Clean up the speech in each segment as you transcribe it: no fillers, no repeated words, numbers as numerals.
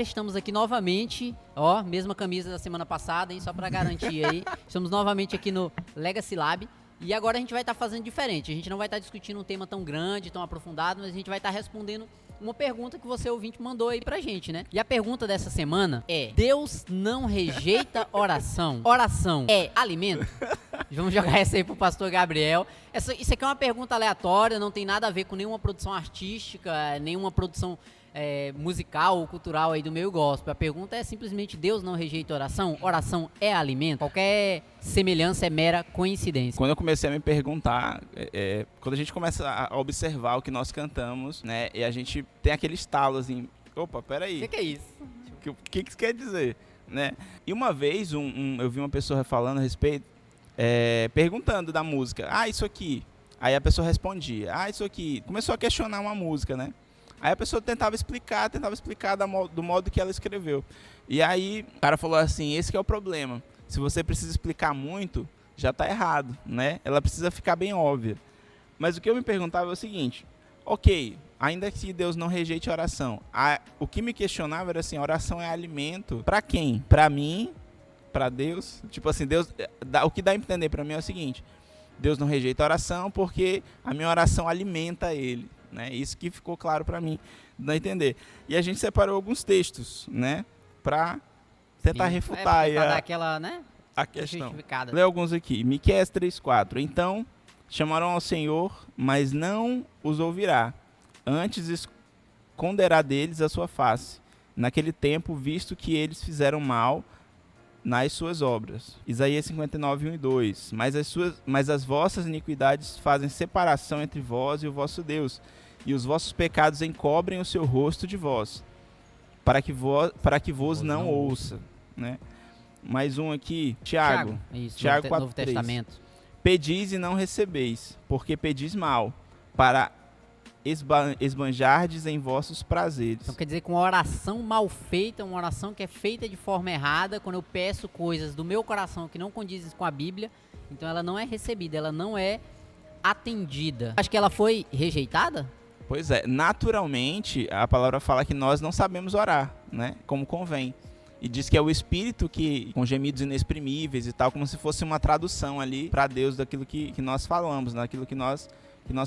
estamos aqui novamente, ó, mesma camisa da semana passada, hein, só pra garantir aí. Estamos novamente aqui no Legacy Lab e agora a gente vai estar fazendo diferente. A gente não vai estar discutindo um tema tão grande, tão aprofundado, mas a gente vai estar respondendo uma pergunta que você, ouvinte, mandou aí pra gente, né? E a pergunta dessa semana é: Deus não rejeita oração? Oração é alimento? Vamos jogar essa aí pro pastor Gabriel. Isso aqui é uma pergunta aleatória, não tem nada a ver com nenhuma produção artística, nenhuma produção musical ou cultural aí do meio gospel. A pergunta é simplesmente: Deus não rejeita oração? Oração é alimento? Qualquer semelhança é mera coincidência. Quando eu comecei a me perguntar, quando a gente começa a observar o que nós cantamos, né, e a gente tem aquele estalo assim, opa, peraí. O que é isso? O que isso quer dizer? Né? E uma vez eu vi uma pessoa falando a respeito, perguntando da música, isso aqui. Aí a pessoa respondia, isso aqui. Começou a questionar uma música, né? Aí a pessoa tentava explicar do modo que ela escreveu. E aí o cara falou assim: esse que é o problema. Se você precisa explicar muito, já está errado, né? Ela precisa ficar bem óbvia. Mas o que eu me perguntava é o seguinte: ok, ainda que Deus não rejeite a oração, o que me questionava era assim: a oração é alimento para quem? Para mim? Para Deus? Tipo assim, Deus, o que dá a entender para mim é o seguinte: Deus não rejeita a oração porque a minha oração alimenta Ele. Né? Isso que ficou claro para mim, não entender. E a gente separou alguns textos, né, para tentar refutar pra dar aquela, né, a questão. Lê alguns aqui. Miqueias 3:4. Então chamarão ao Senhor, mas não os ouvirá. Antes esconderá deles a sua face. Naquele tempo, visto que eles fizeram mal nas suas obras. Isaías 59:1 e 2. Mas as vossas iniquidades fazem separação entre vós e o vosso Deus, e os vossos pecados encobrem o seu rosto de vós, para que vos não ouça. Né? Mais um aqui, Tiago. Tiago 4:3. Novo Testamento. Pedis e não recebeis, porque pedis mal, para esbanjardes em vossos prazeres. Então quer dizer que uma oração mal feita, uma oração que é feita de forma errada, quando eu peço coisas do meu coração que não condizem com a Bíblia, então ela não é recebida, ela não é atendida. Acho que ela foi rejeitada? Pois é, naturalmente a palavra fala que nós não sabemos orar, né, como convém. E diz que é o Espírito que, com gemidos inexprimíveis e tal, como se fosse uma tradução ali para Deus daquilo que nós falamos, daquilo que nós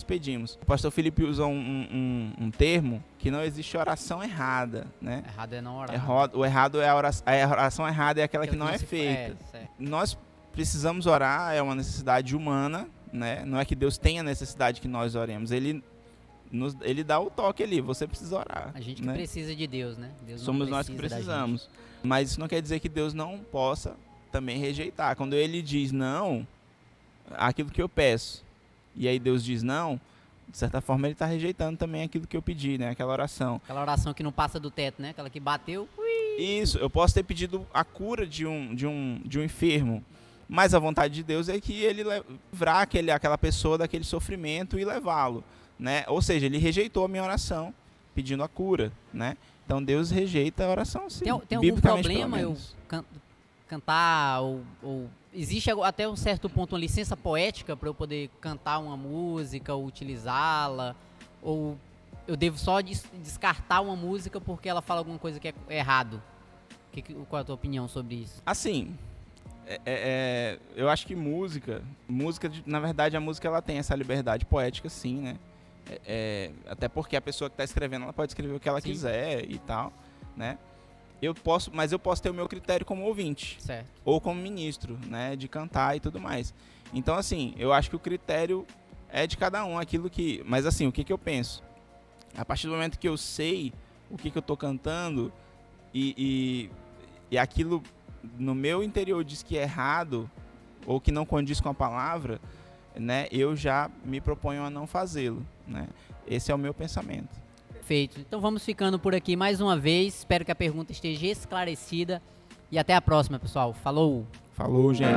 pedimos. O pastor Felipe usa um termo que não existe oração errada, né? Errado é não orar. O errado é a oração errada é aquela que não é feita. Nós precisamos orar, é uma necessidade humana, né? Não é que Deus tenha necessidade que nós oremos. Ele dá o toque ali, você precisa orar. A gente que precisa de Deus, né? Deus Somos nós que precisamos. Mas isso não quer dizer que Deus não possa também rejeitar. Quando ele diz não, aquilo que eu peço, e aí Deus diz não, de certa forma ele está rejeitando também aquilo que eu pedi, né? Aquela oração. Aquela oração que não passa do teto, né? Aquela que bateu. Isso, eu posso ter pedido a cura de um enfermo, mas a vontade de Deus é que ele livrar aquela pessoa daquele sofrimento e levá-lo, né? Ou seja, ele rejeitou a minha oração pedindo a cura, né? Então Deus rejeita a oração, sim. Tem algum problema eu cantar ou existe até um certo ponto uma licença poética para eu poder cantar uma música ou utilizá-la? Ou eu devo só descartar uma música porque ela fala alguma coisa que é errado? Qual é a tua opinião sobre isso? Assim, eu acho que música, na verdade a música ela tem essa liberdade poética, sim, né? Até porque a pessoa que está escrevendo ela pode escrever o que ela quiser e tal, né? Mas eu posso ter o meu critério como ouvinte, certo, ou como ministro, né, de cantar e tudo mais. Então, assim, eu acho que o critério é de cada um, mas assim, o que eu penso? A partir do momento que eu sei o que eu estou cantando e aquilo no meu interior diz que é errado ou que não condiz com a palavra, né, eu já me proponho a não fazê-lo, né? Esse é o meu pensamento. Perfeito. Então vamos ficando por aqui mais uma vez. Espero que a pergunta esteja esclarecida. E até a próxima, pessoal. Falou! Falou, gente!